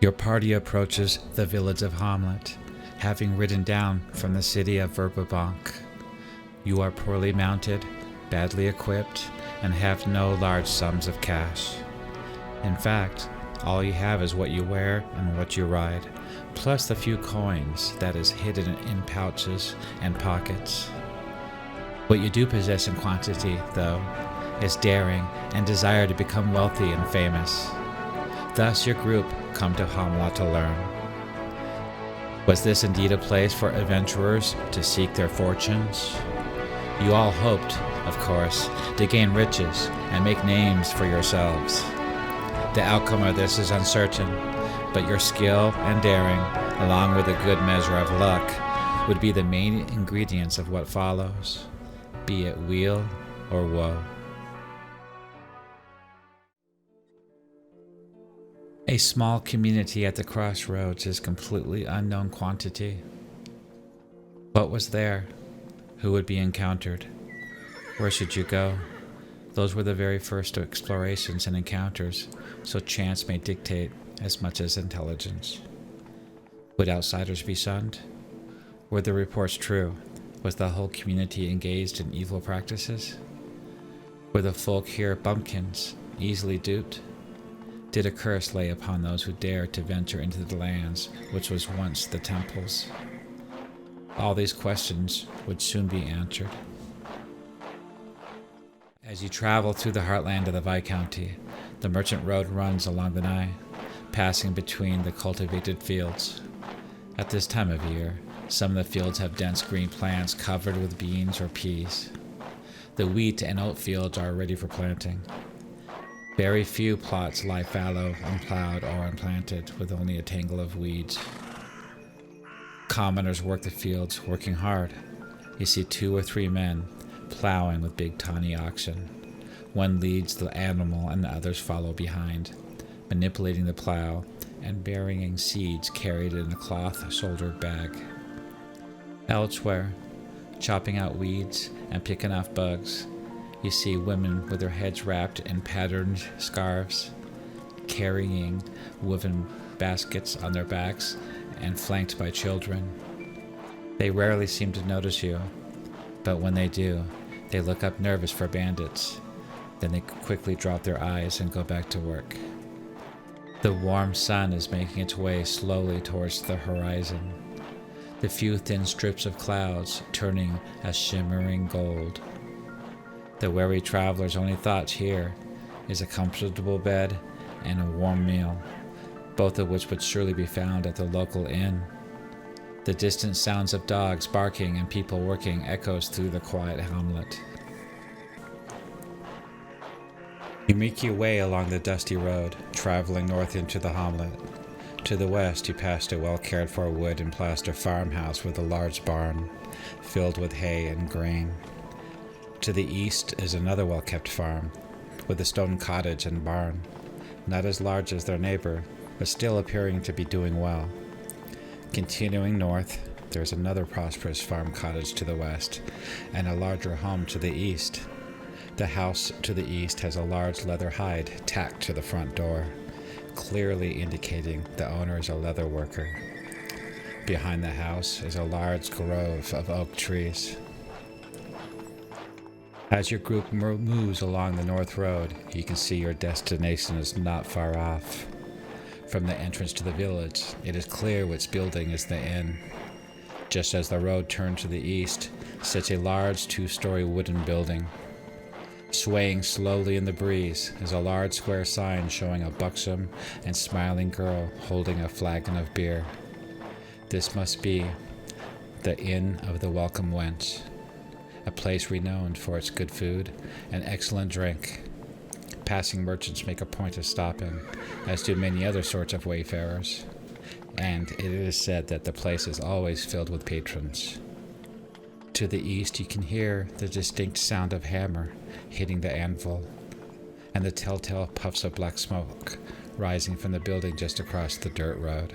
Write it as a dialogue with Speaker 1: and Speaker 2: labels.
Speaker 1: Your party approaches the village of Hommlet, having ridden down from the city of Verbobonc. You are poorly mounted, badly equipped, and have no large sums of cash. In fact, all you have is what you wear and what you ride, plus the few coins that is hidden in pouches and pockets. What you do possess in quantity, though, is daring and desire to become wealthy and famous. Thus your group come to Hommlet to learn. Was this indeed a place for adventurers to seek their fortunes? You all hoped, of course, to gain riches and make names for yourselves. The outcome of this is uncertain, but your skill and daring, along with a good measure of luck, would be the main ingredients of what follows, be it weal or woe. A small community at the crossroads is completely unknown quantity. What was there? Who would be encountered? Where should you go? Those were the very first explorations and encounters, so chance may dictate as much as intelligence. Would outsiders be shunned? Were the reports true? Was the whole community engaged in evil practices? Were the folk here bumpkins, easily duped? Did a curse lay upon those who dared to venture into the lands which was once the temples? All these questions would soon be answered. As you travel through the heartland of the Viscounty, the merchant road runs along the Nye, passing between the cultivated fields. At this time of year, some of the fields have dense green plants covered with beans or peas. The wheat and oat fields are ready for planting. Very few plots lie fallow, unplowed, or unplanted, with only a tangle of weeds. Commoners work the fields, working hard. You see 2 or 3 men plowing with big tawny oxen. One leads the animal and the others follow behind, manipulating the plow and burying seeds carried in a cloth-shouldered bag. Elsewhere, chopping out weeds and picking off bugs, you see women with their heads wrapped in patterned scarves, carrying woven baskets on their backs and flanked by children. They rarely seem to notice you, but when they do, they look up nervous for bandits. Then they quickly drop their eyes and go back to work. The warm sun is making its way slowly towards the horizon, the few thin strips of clouds turning a shimmering gold. The wary traveler's only thoughts here is a comfortable bed and a warm meal, both of which would surely be found at the local inn. The distant sounds of dogs barking and people working echoes through the quiet hamlet. You make your way along the dusty road, traveling north into the hamlet. To the west, you passed a well-cared-for wood and plaster farmhouse with a large barn filled with hay and grain. To the east is another well-kept farm, with a stone cottage and barn, not as large as their neighbor, but still appearing to be doing well. Continuing north, there is another prosperous farm cottage to the west, and a larger home to the east. The house to the east has a large leather hide tacked to the front door, clearly indicating the owner is a leather worker. Behind the house is a large grove of oak trees. As your group moves along the north road, you can see your destination is not far off. From the entrance to the village, it is clear which building is the inn. Just as the road turned to the east, sits a large 2-story wooden building. Swaying slowly in the breeze is a large square sign showing a buxom and smiling girl holding a flagon of beer. This must be the Inn of the Welcome Wench, a place renowned for its good food and excellent drink. Passing merchants make a point of stopping, as do many other sorts of wayfarers, and it is said that the place is always filled with patrons. To the east you can hear the distinct sound of hammer hitting the anvil, and the telltale puffs of black smoke rising from the building just across the dirt road.